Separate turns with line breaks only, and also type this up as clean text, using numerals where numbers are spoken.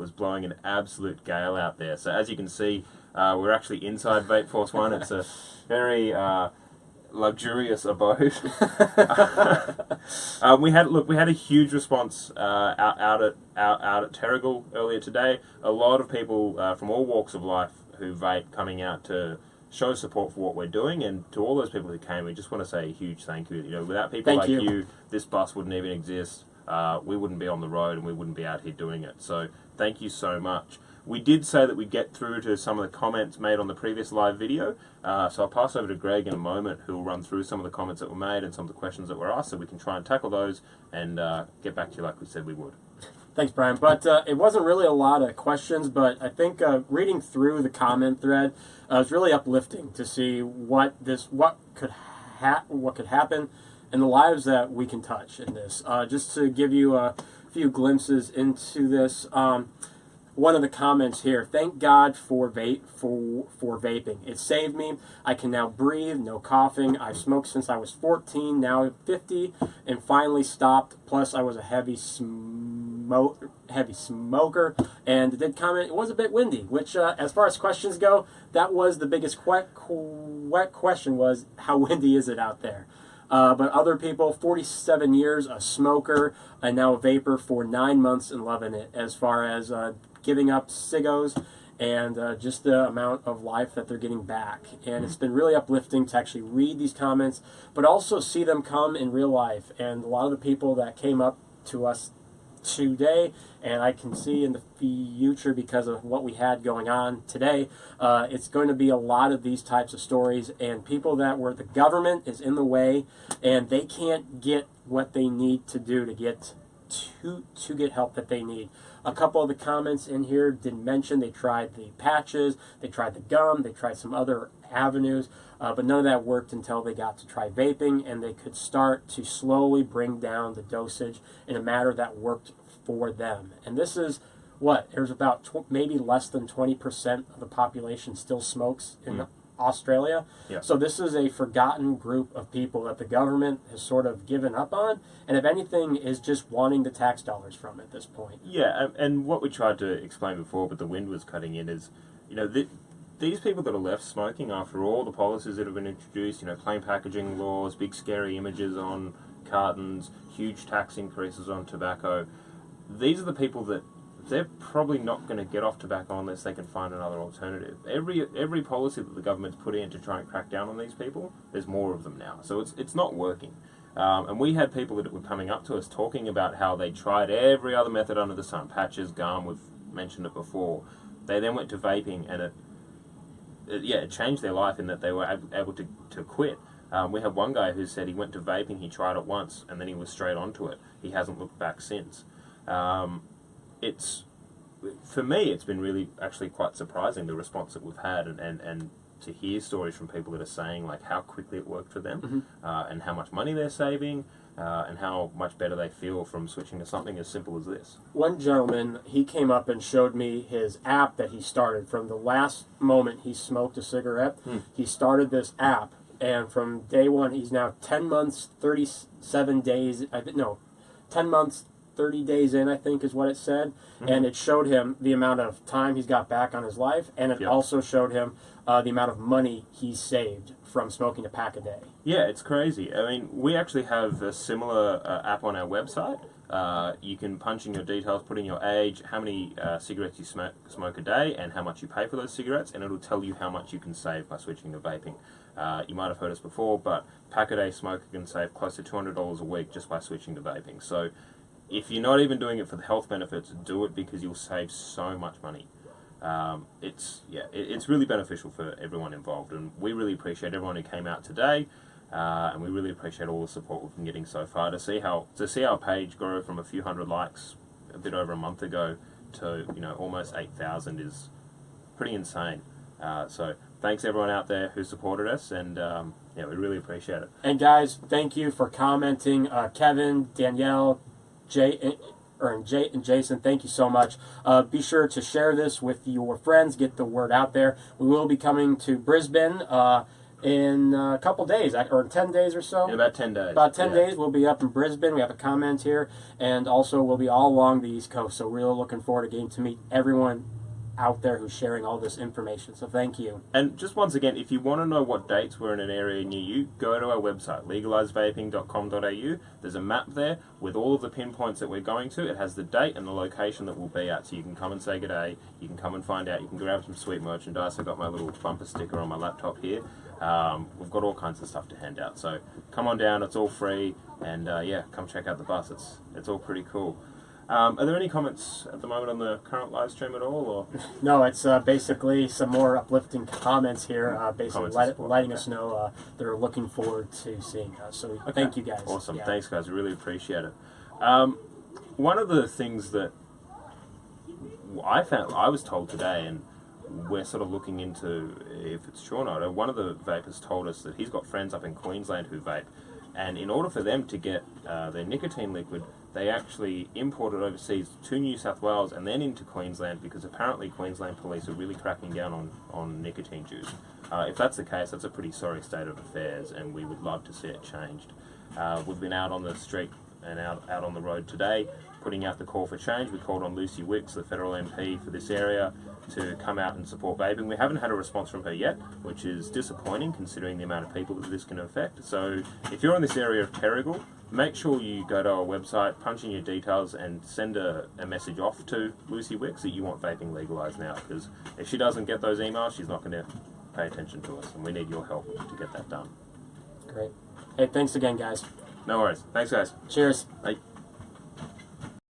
was blowing an absolute gale out there. So as you can see, we're actually inside Vape Force One. It's a very luxurious abode. We had a huge response out at Terrigal earlier today. A lot of people from all walks of life who vape coming out to show support for what we're doing, and to all those people who came, we just want to say a huge thank you. You know, without people like you, this bus wouldn't even exist. We wouldn't be on the road, and we wouldn't be out here doing it. So thank you so much. We did say that we'd get through to some of the comments made on the previous live video, so I'll pass over to Greg in a moment, who will run through some of the comments that were made and some of the questions that were asked, so we can try and tackle those and get back to you like we said we would.
Thanks, Brian. But it wasn't really a lot of questions, but I think reading through the comment thread was really uplifting to see what could happen in the lives that we can touch in this. Just to give you a few glimpses into this. One of the comments here: thank God for vaping. It saved me. I can now breathe, no coughing. I've smoked since I was 14, now 50, and finally stopped. Plus, I was a heavy smoker. And it did comment, it was a bit windy, which, as far as questions go, that was the biggest question, was how windy is it out there? But other people, 47 years, a smoker, and now a vapor for 9 months and loving it, as far as giving up ciggos and just the amount of life that they're getting back. And it's been really uplifting to actually read these comments, but also see them come in real life. And a lot of the people that came up to us today, and I can see in the future, because of what we had going on today, it's going to be a lot of these types of stories, and people that where the government is in the way and they can't get what they need to do to get help that they need. A couple of the comments in here did mention they tried the patches, they tried the gum, they tried some other avenues, but none of that worked until they got to try vaping, and they could start to slowly bring down the dosage in a manner that worked for them. And this is what, there's about maybe less than 20% of the population still smokes in Australia. Yeah. So this is a forgotten group of people that the government has sort of given up on, and if anything is just wanting the tax dollars from at this point.
Yeah, and what we tried to explain before, but the wind was cutting in, is, you know, these people that are left smoking after all the policies that have been introduced, you know, plain packaging laws, big scary images on cartons, huge tax increases on tobacco, these are the people that they're probably not going to get off tobacco unless they can find another alternative. Every policy that the government's put in to try and crack down on these people, there's more of them now. So it's not working. And we had people that were coming up to us talking about how they tried every other method under the sun, patches, gum, we've mentioned it before. They then went to vaping, and it changed their life in that they were able to quit. We had one guy who said he went to vaping, he tried it once, and then he was straight onto it. He hasn't looked back since. For me, it's been really actually quite surprising, the response that we've had, and to hear stories from people that are saying like how quickly it worked for them, and how much money they're saving, and how much better they feel from switching to something as simple as this.
One gentleman, he came up and showed me his app that he started from the last moment he smoked a cigarette. He started this app, and from day one, he's now 10 months, 37 days, 10 months, 30 days in, I think is what it said, and it showed him the amount of time he's got back on his life, and it also showed him the amount of money he's saved from smoking a pack a day.
Yeah, it's crazy. I mean, we actually have a similar app on our website. You can punch in your details, put in your age, how many cigarettes you smoke a day, and how much you pay for those cigarettes, and it'll tell you how much you can save by switching to vaping. You might have heard us before, but pack-a-day smoker can save close to $200 a week just by switching to vaping. So if you're not even doing it for the health benefits, do it because you'll save so much money. It's really beneficial for everyone involved, and we really appreciate everyone who came out today, and we really appreciate all the support we've been getting so far. To see our page grow from a few hundred likes a bit over a month ago to almost 8,000 is pretty insane. So thanks everyone out there who supported us, and we really appreciate it.
And guys, thank you for commenting. Kevin, Danielle, Jay and Jason, thank you so much. Be sure to share this with your friends, get the word out there. We will be coming to Brisbane in a couple days, or 10 days or so.
In about 10 days.
About 10 days, we'll be up in Brisbane. We have a comment here, and also we'll be all along the East Coast. So really looking forward to getting to meet everyone out there who's sharing all this information. So thank you.
And just once again, if you want to know what dates we're in an area near you, go to our website, legalizevaping.com.au. There's a map there with all of the pinpoints that we're going to. It has the date and the location that we'll be at, so you can come and say good day. You can come and find out. You can grab some sweet merchandise. I've got my little bumper sticker on my laptop here. We've got all kinds of stuff to hand out. So come on down. It's all free. And yeah, come check out the bus. It's all pretty cool. Are there any comments at the moment on the current live stream at all? Or?
No, it's basically some more uplifting comments here, basically letting us know they're looking forward to seeing us. So thank you guys.
Awesome.
Yeah.
Thanks, guys. We really appreciate it. One of the things that I was told today, and we're sort of looking into if it's true or not, one of the vapers told us that he's got friends up in Queensland who vape, and in order for them to get their nicotine liquid, they actually imported overseas to New South Wales and then into Queensland, because apparently Queensland police are really cracking down on nicotine juice. If that's the case, that's a pretty sorry state of affairs, and we would love to see it changed. We've been out on the street and out on the road today putting out the call for change. We called on Lucy Wicks, the federal MP for this area, to come out and support vaping. We haven't had a response from her yet, which is disappointing considering the amount of people that this can affect. So if you're in this area of Terrigal, make sure you go to our website, punch in your details, and send a message off to Lucy Wicks that you want vaping legalised now, because if she doesn't get those emails, she's not going to pay attention to us, and we need your help to get that done.
Great. Hey, thanks again, guys.
No worries. Thanks, guys.
Cheers.
Bye.